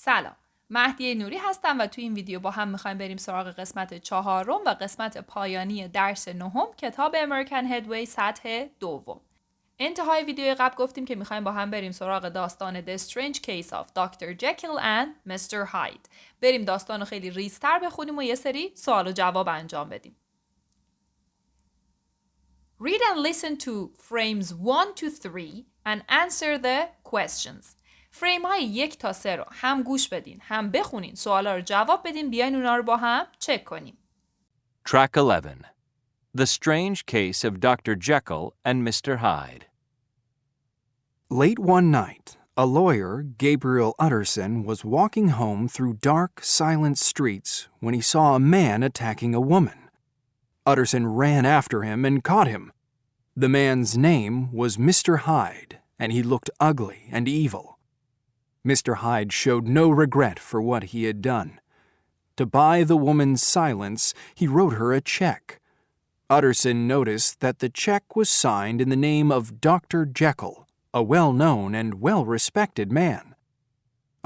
سلام، مهدی نوری هستم و توی این ویدیو با هم میخوایم بریم سراغ قسمت 4 و قسمت پایانی درس 9 کتاب امریکن هدوی سطح 2. انتهای ویدیو قبل گفتیم که میخوایم با هم بریم سراغ داستان The Strange Case of Dr. Jekyll and Mr Hyde. بریم داستان رو خیلی ریزتر بخونیم و یه سری سوال و جواب انجام بدیم. Read and listen to frames 1 to 3 and answer the questions. فریم های 1 تا 3 رو هم گوش بدین، هم بخونین، سوالا رو جواب بدین، بیاین اونا رو با هم چک کنیم. Track 11. The Strange Case of Dr. Jekyll and Mr. Hyde. Late one night, a lawyer, Gabriel Utterson, was walking home through dark, silent streets when he saw a man attacking a woman. Utterson ran after him and caught him. The man's name was Mr. Hyde, and he looked ugly and evil. Mr. Hyde showed no regret for what he had done. To buy the woman's silence, he wrote her a check. Utterson noticed that the check was signed in the name of Dr. Jekyll, a well-known and well-respected man.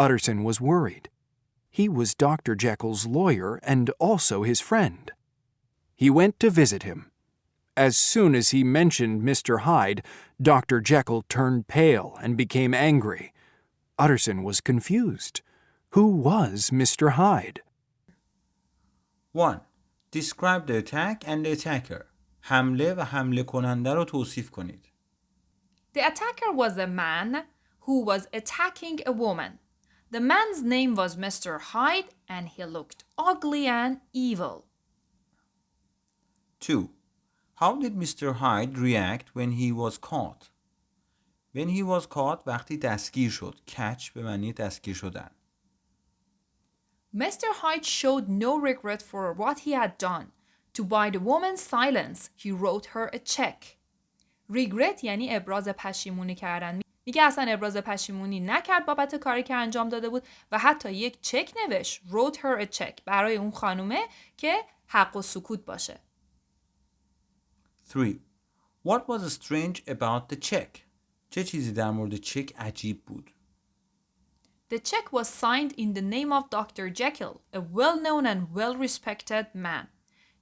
Utterson was worried. He was Dr. Jekyll's lawyer and also his friend. He went to visit him. As soon as he mentioned Mr. Hyde, Dr. Jekyll turned pale and became angry. Utterson was confused. Who was Mr. Hyde? 1. Describe the attack and the attacker. حمله و حمله کننده رو توصیف کنید. The attacker was a man who was attacking a woman. The man's name was Mr. Hyde and he looked ugly and evil. 2. How did Mr. Hyde react when he was caught? When he was caught وقتی دستگیر شد. catch به معنی دستگیر شدن. Mr. Hyde showed no regret for what he had done. To buy the woman's silence, he wrote her a check. regret یعنی ابراز پشیمونی کردن. میگه اصلا ابراز پشیمونی نکرد بابت کاری که انجام داده بود و حتی یک چک نوشت. wrote her a check برای اون خانومه که حق و سکوت باشه. 3. What was strange about the check? چه چیزی در مورد چک عجیب بود؟ The check was signed in the name of Dr. Jekyll, a well-known and well-respected man.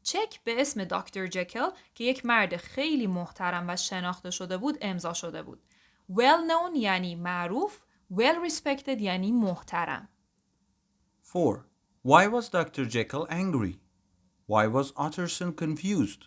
چک به اسم دکتر جکل که یک مرد خیلی محترم و شناخته شده بود امضا شده بود. Well-known یعنی معروف، well-respected یعنی محترم. 4. Why was Dr. Jekyll angry? Why was Utterson confused?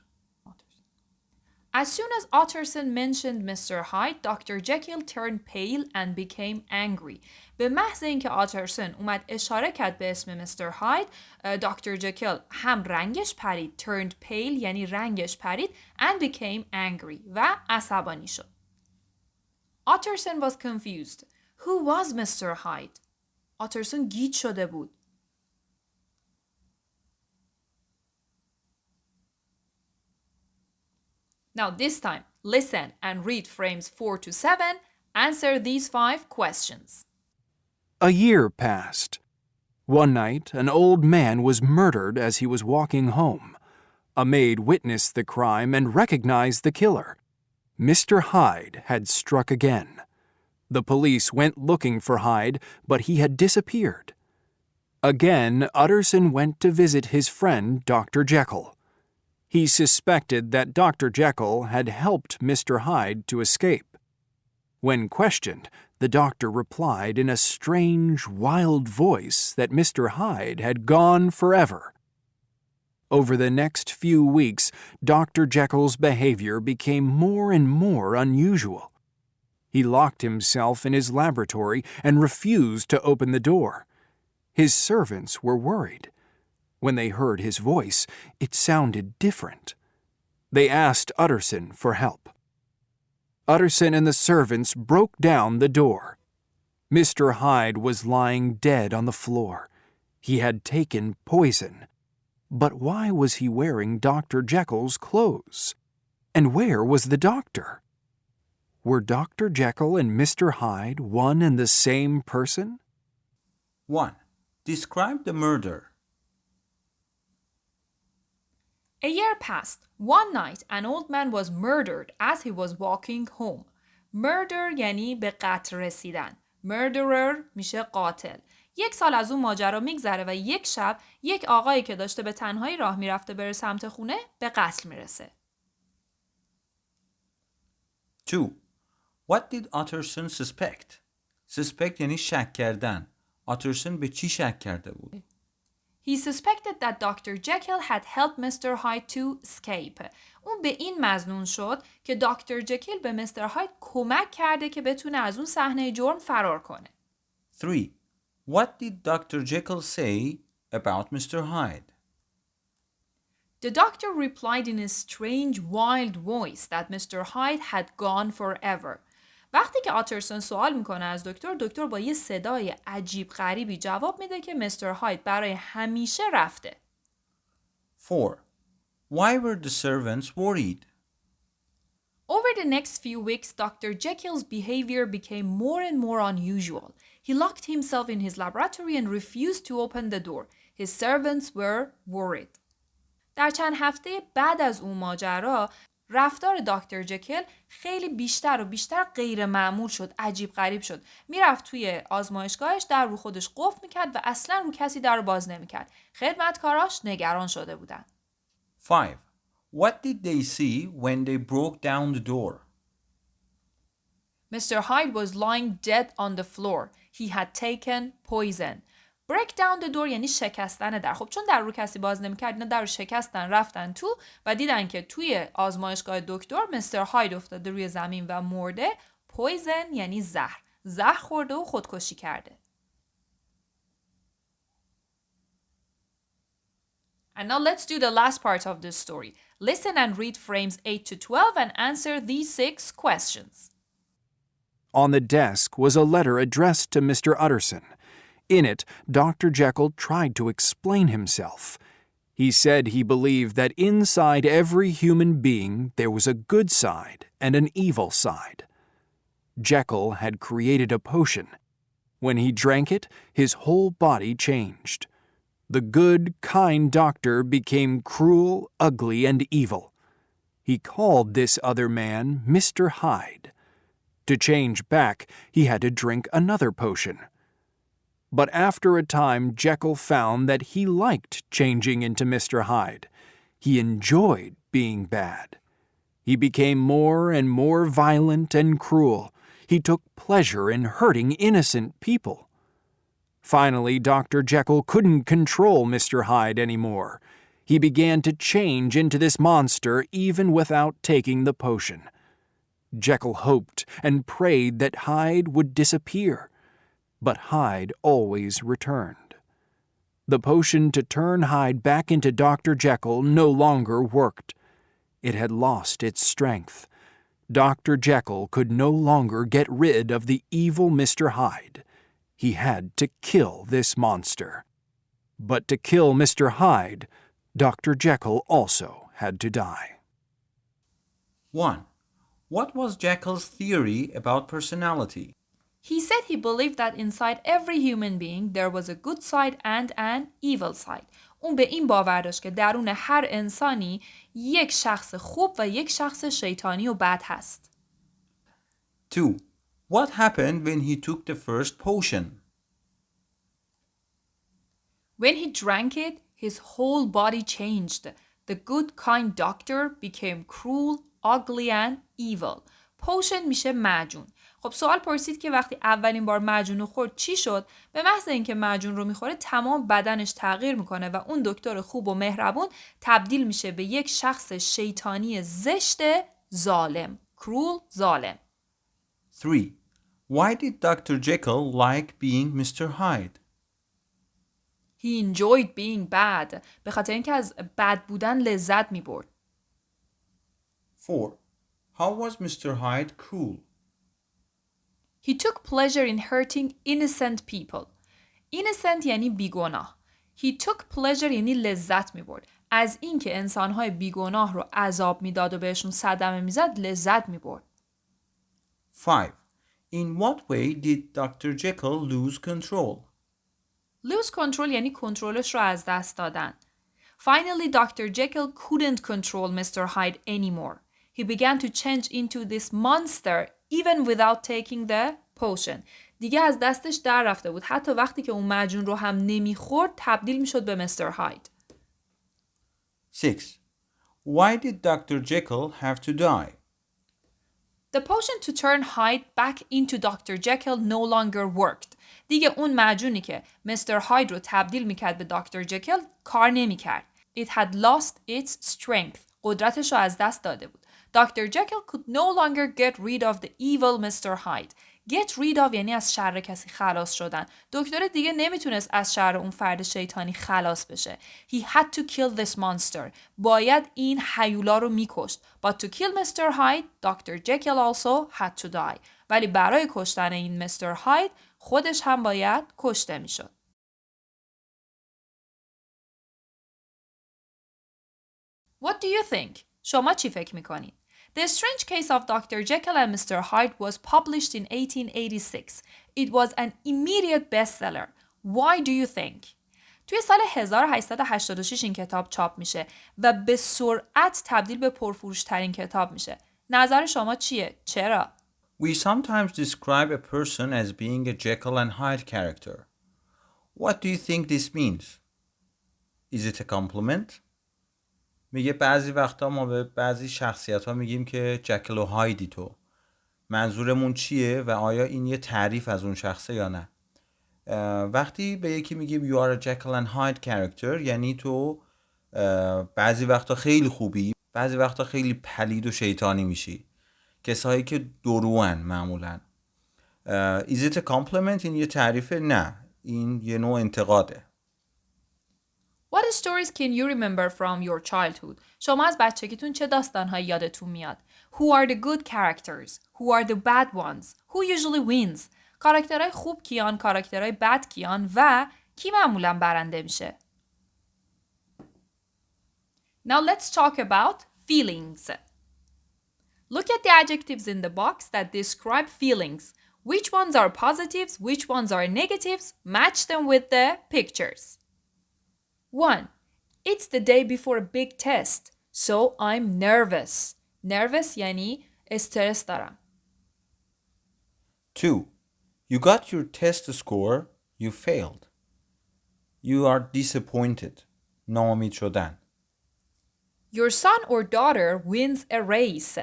As soon as Utterson mentioned Mr. Hyde, Dr. Jekyll turned pale and became angry. به محض اینکه آترسن اومد اشاره کرد به اسم مستر هاید، دکتر جکل هم رنگش پرید، turned pale یعنی رنگش پرید and became angry و عصبانی شد. Utterson was confused. Who was Mr. Hyde? آترسن گیج شده بود. Now this time, listen and read frames 4 to 7. Answer these 5 questions. A year passed. One night, an old man was murdered as he was walking home. A maid witnessed the crime and recognized the killer. Mr. Hyde had struck again. The police went looking for Hyde, but he had disappeared. Again, Utterson went to visit his friend, Dr. Jekyll. He suspected that Dr. Jekyll had helped Mr. Hyde to escape. When questioned, the doctor replied in a strange, wild voice that Mr. Hyde had gone forever. Over the next few weeks, Dr. Jekyll's behavior became more and more unusual. He locked himself in his laboratory and refused to open the door. His servants were worried. When they heard his voice, it sounded different. They asked Utterson for help. Utterson and the servants broke down the door. Mr. Hyde was lying dead on the floor. He had taken poison. But why was he wearing Dr. Jekyll's clothes? And where was the doctor? Were Dr. Jekyll and Mr. Hyde one and the same person? 1. Describe the murder. A year passed. One night, an old man was murdered as he was walking home. Murder یعنی به قتل رسیدن. Murderer میشه قاتل. 1 سال از اون ماجرا میگذره و یک شب یک آقایی که داشته به تنهایی راه میرفته بره سمت خونه به قتل میرسه. 2. What did Utterson suspect? Suspect یعنی شک کردن. Utterson به چی شک کرده بود؟ He suspected that Dr. Jekyll had helped Mr. Hyde to escape. اون به این مظنون شد که دکتر جکیل به مستر هاید کمک کرده که بتونه از اون صحنه جرم فرار کنه. 3. What did Dr. Jekyll say about Mr. Hyde? The doctor replied in a strange, wild voice that Mr. Hyde had gone forever. وقتی که آترسون سوال میکنه از دکتر با یه صدای عجیب غریبی جواب میده که مستر هاید برای همیشه رفته. 4. Why were the servants worried? Over the next few weeks, Dr. Jekyll's behavior became more and more unusual. He locked himself in his laboratory and refused to open the door. His servants were worried. در چند هفته بعد از اون ماجرا، رفتار دکتر جکل خیلی بیشتر و بیشتر غیر معمول شد، عجیب غریب شد. میرفت توی آزمایشگاهش در رو خودش قفل میکرد و اصلا رو کسی در رو باز نمیکرد. خدمتکاراش نگران شده بودن. 5. What did they see when they broke down the door? Mr. Hyde was lying dead on the floor. He had taken poison. Break down the door یعنی شکستن در. خب چون در رو کسی باز نمی‌کرد، اینا در رو شکستن، رفتن تو و دیدن که توی آزمایشگاه دکتر مستر هاید افتاده روی زمین و مرده. پویزن یعنی زهر. زهر خورده و خودکشی کرده. And now let's do the last part of this story. Listen and read frames 8 to 12 and answer these 6 questions. On the desk was a letter addressed to Mr. Utterson. In it, Dr. Jekyll tried to explain himself. He said he believed that inside every human being there was a good side and an evil side. Jekyll had created a potion. When he drank it, his whole body changed. The good, kind doctor became cruel, ugly, and evil. He called this other man Mr. Hyde. To change back, he had to drink another potion. But after a time, Jekyll found that he liked changing into Mr. Hyde. He enjoyed being bad. He became more and more violent and cruel. He took pleasure in hurting innocent people. Finally, Dr. Jekyll couldn't control Mr. Hyde anymore. He began to change into this monster even without taking the potion. Jekyll hoped and prayed that Hyde would disappear, but Hyde always returned. The potion to turn Hyde back into Dr. Jekyll no longer worked. It had lost its strength. Dr. Jekyll could no longer get rid of the evil Mr. Hyde. He had to kill this monster. But to kill Mr. Hyde, Dr. Jekyll also had to die. 1. What was Jekyll's theory about personality? He said he believed that inside every human being there was a good side and an evil side. اون به این باور داشت که درون هر انسانی یک شخص خوب و یک شخص شیطانی و بد هست. 2. What happened when he took the first potion? When he drank it, his whole body changed. The good, kind doctor became cruel, ugly and evil. potion میشه معجون. خب سوال پرسید که وقتی اولین بار معجون رو خورد چی شد؟ به محض اینکه معجون رو میخوره تمام بدنش تغییر میکنه و اون دکتر خوب و مهربون تبدیل میشه به یک شخص شیطانی زشت ظالم. cruel ظالم. 3. Why did Dr. Jekyll like being Mr. Hyde? He enjoyed being bad. به خاطر اینکه از بد بودن لذت میبرد. 4. How was Mr. Hyde cruel? He took pleasure in hurting innocent people. Innocent یعنی بیگناه. He took pleasure یعنی لذت میبرد. از اینکه انسانهای بیگناه رو عذاب میداد و بهشون صدمه میزد لذت میبرد. 5. In what way did Dr. Jekyll lose control? Lose control یعنی کنترلش رو از دست دادن. Finally, Dr. Jekyll couldn't control Mr. Hyde anymore. He began to change into this monster even without taking the potion. دیگه از دستش در رفته بود. حتی وقتی که اون معجون رو هم نمیخورد تبدیل میشد به مستر هاید. 6. Why did Dr. Jekyll have to die? The potion to turn Hyde back into Dr. Jekyll no longer worked. دیگه اون معجونی که مستر هاید رو تبدیل میکرد به دکتر جکل کار نمیکرد. It had lost its strength. قدرتش رو از دست داده بود. Dr. Jekyll could no longer get rid of the evil Mr. Hyde. Get rid of یعنی از شر کسی خلاص شدن. دکتر دیگه نمیتونست از شر اون فرد شیطانی خلاص بشه. He had to kill this monster. باید این هیولا رو میکشت. But to kill Mr. Hyde, Dr. Jekyll also had to die. ولی برای کشتن این مستر هاید خودش هم باید کشته میشد. What do you think? شما چی فکر میکنید؟ The Strange Case of Dr. Jekyll and Mr. Hyde was published in 1886. It was an immediate bestseller. Why do you think? توی سال 1886 این کتاب چاپ میشه و به سرعت تبدیل به پرفروش‌ترین کتاب میشه. نظر شما چیه؟ چرا؟ We sometimes describe a person as being a Jekyll and Hyde character. What do you think this means? Is it a compliment? میگه بعضی وقتا ما به بعضی شخصیت ها میگیم که جکل و هایدی تو. منظورمون چیه و آیا این یه تعریف از اون شخصه یا نه؟ وقتی به یکی میگیم you are a Jekyll and Hyde character یعنی تو بعضی وقتا خیلی خوبی، بعضی وقتا خیلی پلید و شیطانی میشی. کسایی که دروان معمولا. Is it a compliment؟ این یه تعریفه؟ نه، این یه نوع انتقاده. What stories can you remember from your childhood? شما از بچگیتون چه داستان‌هایی یادتون میاد؟ Who are the good characters? Who are the bad ones? Who usually wins? کاراکترهای خوب کیان، کاراکترهای بد کیان و کی معمولاً برنده میشه؟ Now let's talk about feelings. Look at the adjectives in the box that describe feelings. Which ones are positives? Which ones are negatives? Match them with the pictures. 1. It's the day before a big test, so I'm nervous. Nervous یعنی استرس دارم. 2. You got your test score, you failed. You are disappointed. ناامید شدن. Your son or daughter wins a race.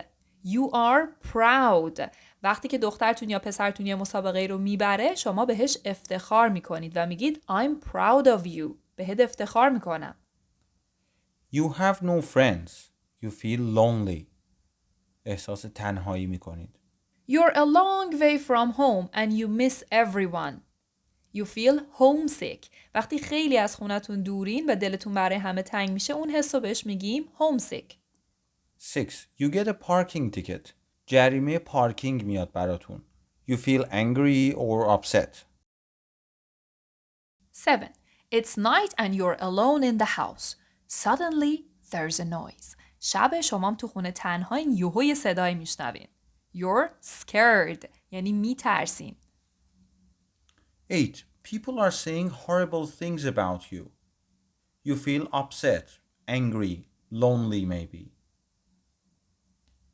You are proud. وقتی که دخترتون یا پسرتون یه مسابقه رو میبره شما بهش افتخار میکنید و میگید I'm proud of you. بهت افتخار میکنم. You have no friends. You feel lonely. احساس تنهایی میکنید. You're a long way from home and you miss everyone. You feel homesick. وقتی خیلی از خونتون دورین و دلتون برای همه تنگ میشه اون حس رو بهش میگیم homesick. 6. You get a parking ticket. جریمه پارکینگ میاد براتون. You feel angry or upset. 7. It's night and you're alone in the house. Suddenly there's a noise. شب شمام تو خونه تنهاین یهو یه صدایی میشنوین. You're scared. یعنی میترسین. 8. People are saying horrible things about you. You feel upset, angry, lonely maybe.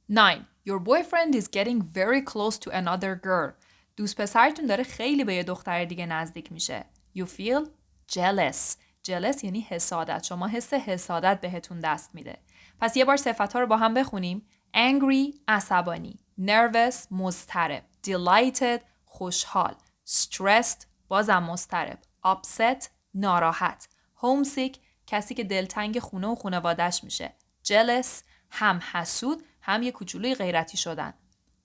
9. Your boyfriend is getting very close to another girl. دوست پسرتون داره خیلی به یه دختر دیگه نزدیک میشه. You feel jealous. Jealous یعنی حسادت. شما حس حسادت بهتون دست میده. پس یه بار صفت‌ها رو با هم بخونیم. Angry عصبانی. Nervous مضطرب. Delighted خوشحال. Stressed بازم مضطرب. Upset ناراحت. Homesick کسی که دلتنگ خونه و خانواده‌اش میشه. Jealous هم حسود هم یه کوچولوی غیرتی شدن.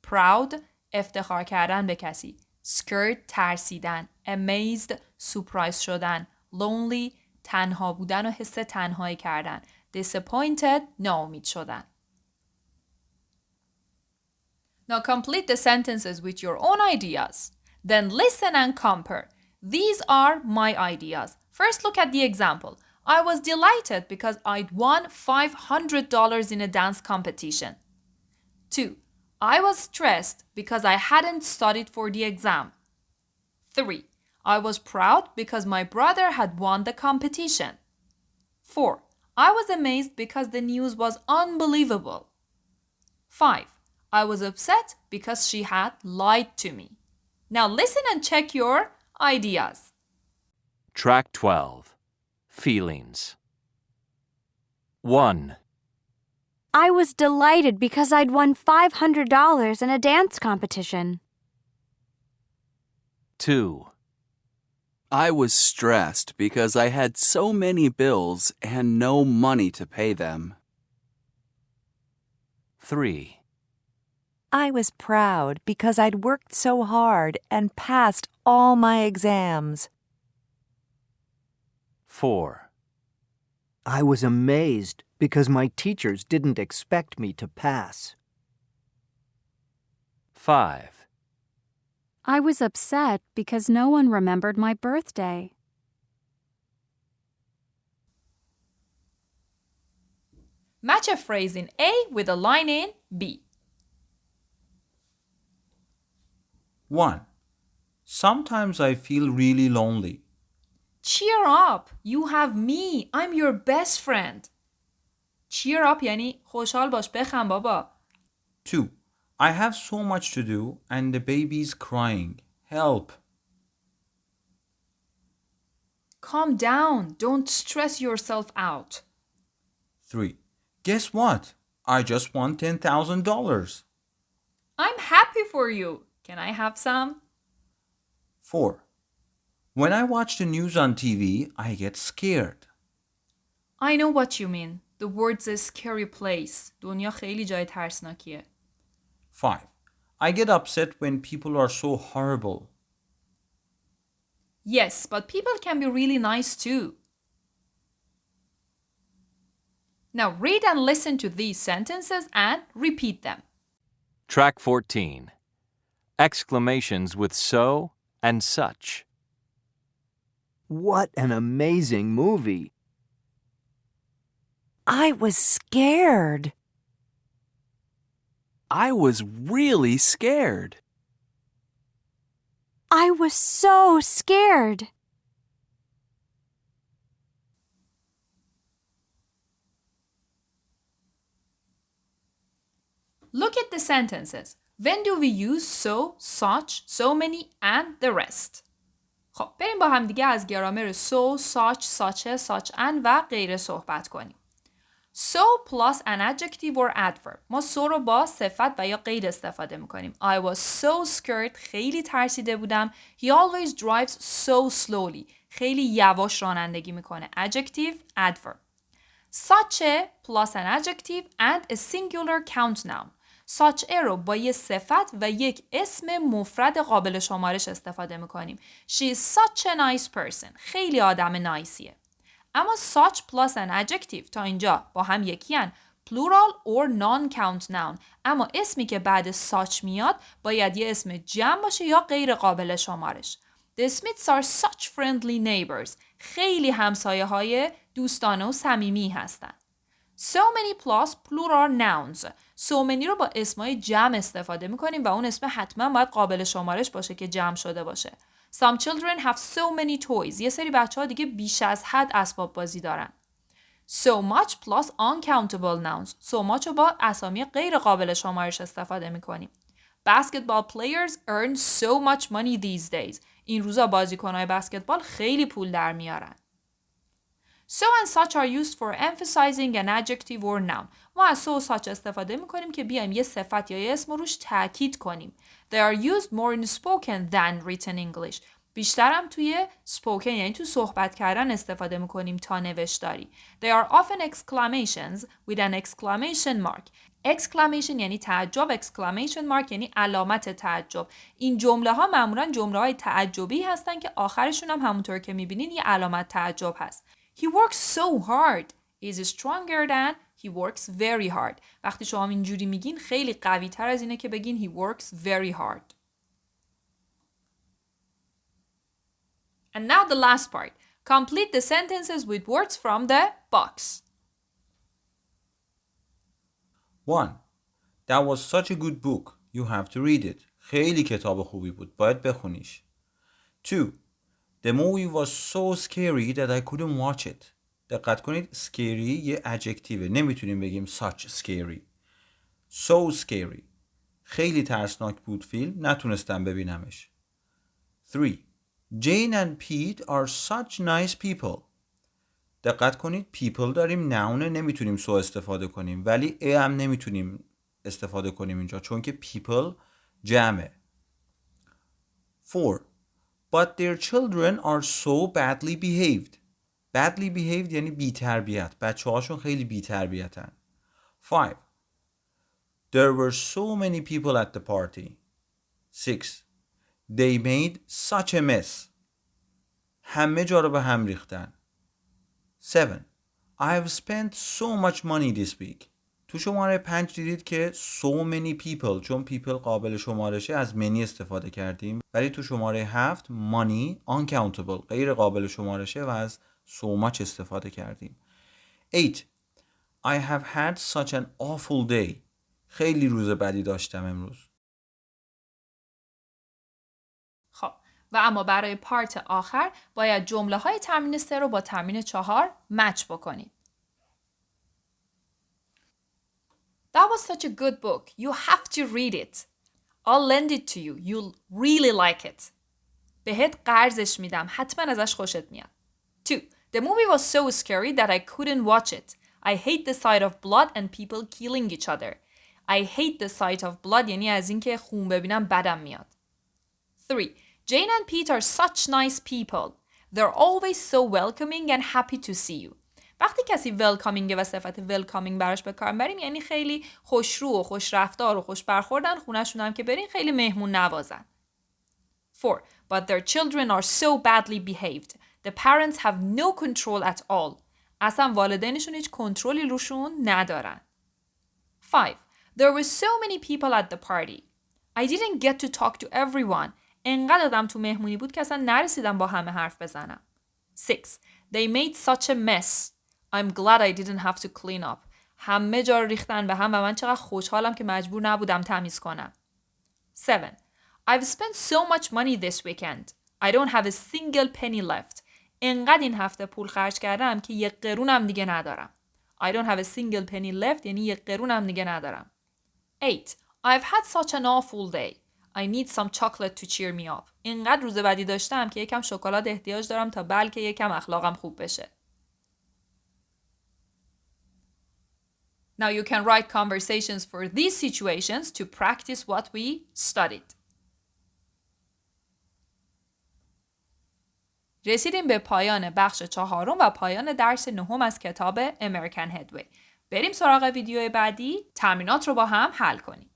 Proud افتخار کردن به کسی. Scared ترسیدن. Amazed surprise شدن. Lonely تنها بودن و حس تنهایی کردن. Disappointed ناامید شدن. Now complete the sentences with your own ideas. Then listen and compare. These are my ideas. First look at the example. I was delighted because I'd won $500 in a dance competition. 2. I was stressed because I hadn't studied for the exam. 3. I was proud because my brother had won the competition. 4. I was amazed because the news was unbelievable. 5. I was upset because she had lied to me. Now listen and check your ideas. Track 12. Feelings. 1. I was delighted because I'd won $500 in a dance competition. 2. I was stressed because I had so many bills and no money to pay them. 3. I was proud because I'd worked so hard and passed all my exams. 4. I was amazed because my teachers didn't expect me to pass. 5. I was upset because no one remembered my birthday. Match a phrase in A with a line in B. 1. Sometimes I feel really lonely. Cheer up! You have me. I'm your best friend. Cheer up یعنی خوشحال باش بخند بابا. 2. I have so much to do and the baby's crying. Help! Calm down. Don't stress yourself out. 3. Guess what? I just won $10,000. I'm happy for you. Can I have some? 4. When I watch the news on TV, I get scared. I know what you mean. The world's a scary place. دنیا خیلی جای ترسناکیه. 5. I get upset when people are so horrible. Yes, but people can be really nice too. Now read and listen to these sentences and repeat them. Track 14. Exclamations with so and such. What an amazing movie! I was scared. I was really scared. I was so scared. Look at the sentences. When do we use so, such, so many and the rest? خب بریم با هم دیگه از گرامر so, such, such, such and و غیره صحبت کنیم. So plus an adjective or adverb. ما so رو با صفت و یا غیر استفاده میکنیم. I was so scared. خیلی ترسیده بودم. He always drives so slowly. خیلی یواش رانندگی میکنه. Adjective, adverb. Such a plus an adjective and a singular count noun. such a رو با یه صفت و یک اسم مفرد قابل شمارش استفاده میکنیم. She is such a nice person. خیلی آدم نایسیه. اما such plus an adjective تا اینجا با هم یکی هن. plural or non-count noun. اما اسمی که بعد such میاد باید یه اسم جمع باشه یا غیر قابل شمارش. The Smiths are such friendly neighbors. خیلی همسایه های دوستانه و صمیمی هستن. So many plus plural nouns. So many رو با اسمای جمع استفاده میکنیم و اون اسم حتما باید قابل شمارش باشه که جمع شده باشه. Some children have so many toys. یه سری بچه ها دیگه بیش از حد اسباب بازی دارن. So much plus uncountable nouns. So much رو با اسامی غیر قابل شمارش استفاده میکنیم. Basketball players earn so much money these days. این روزا بازیکن‌های بسکتبال خیلی پول در میارن. So and such are used for emphasizing an adjective or noun. ما از so و such استفاده میکنیم که بیایم یه صفت یا یه اسم روش تاکید کنیم. They are used more in spoken than written English. بیشترم توی spoken یعنی تو صحبت کردن استفاده میکنیم تا نوشتاری. They are often exclamations with an exclamation mark. Exclamation یعنی تعجب، exclamation mark یعنی علامت تعجب. این جمله ها معمولا جمله های تعجبی هستن که آخرشون هم همونطور که میبینین یه علامت تعجب هست. He works so hard. Is stronger than he works very hard. وقتی شما اینجوری میگین خیلی قوی تر از اینه که بگین he works very hard. And now the last part. Complete the sentences with words from the box. 1. That was such a good book. You have to read it. خیلی کتاب خوبی بود. باید بخونیش. 2. The movie was so scary that I couldn't watch it. دقت کنید scary یه adjective. نمیتونیم بگیم such scary. So scary. خیلی ترسناک بود فیلم. نتونستم ببینمش. 3. Jane and Pete are such nice people. دقت کنید people داریم نونه نمیتونیم سو استفاده کنیم ولی a هم نمیتونیم استفاده کنیم اینجا چون که people جمعه. 4. But their children are so badly behaved. Badly behaved یعنی بی‌تربیت. بچه هاشون خیلی بی‌تربیتن. 5. There were so many people at the party. 6. They made such a mess. همه جا رو به هم ریختن. 7. I've spent so much money this week. تو شماره 5 دیدید که so many people چون people قابل شمارشه از many استفاده کردیم ولی تو شماره 7 money uncountable غیر قابل شمارشه و از so much استفاده کردیم. 8. I have had such an awful day. خیلی روز بدی داشتم امروز. خب و اما برای پارت آخر باید جمله های تمرین 3 رو با تمرین 4 مچ بکنید. That was such a good book. You have to read it. I'll lend it to you. You'll really like it. بهت قرضش میدم. حتما ازش خوشت میاد. 2. The movie was so scary that I couldn't watch it. I hate the sight of blood and people killing each other. I hate the sight of blood یعنی از اینکه خون ببینم بدم میاد. 3. Jane and Pete are such nice people. They're always so welcoming and happy to see you. وقتی کسی welcoming و صفت welcoming براش به کار بریم یعنی خیلی خوشرو و خوش رفتار و خوش برخوردن خونه‌شون هم که برین خیلی مهمون نوازن. 4. But their children are so badly behaved. The parents have no control at all. اصلا والدینشون هیچ کنترلی روشون ندارن. 5. There were so many people at the party. I didn't get to talk to everyone. انقدر آدم تو مهمونی بود که اصلا نرسیدم با همه حرف بزنم. 6. They made such a mess. I'm glad I didn't have to clean up. همه جا رو ریختن به هم و من چقدر خوشحالم که مجبور نبودم تمیز کنم. 7. I've spent so much money this weekend. I don't have a single penny left. انقدر این هفته پول خرج کردم که یک قرونم دیگه ندارم. I don't have a single penny left یعنی یک قرونم دیگه ندارم. 8. I've had such an awful day. I need some chocolate to cheer me up. اینقدر روز بدی داشتم که یکم شکلات احتیاج دارم تا بلکه یکم اخلاقم خوب بشه. Now you can write conversations for these situations to practice what we studied. رسیدیم به پایان بخش 4 و پایان درس 9 از کتاب American Headway. بریم سراغ ویدیو بعدی، تمرینات رو با هم حل کنیم.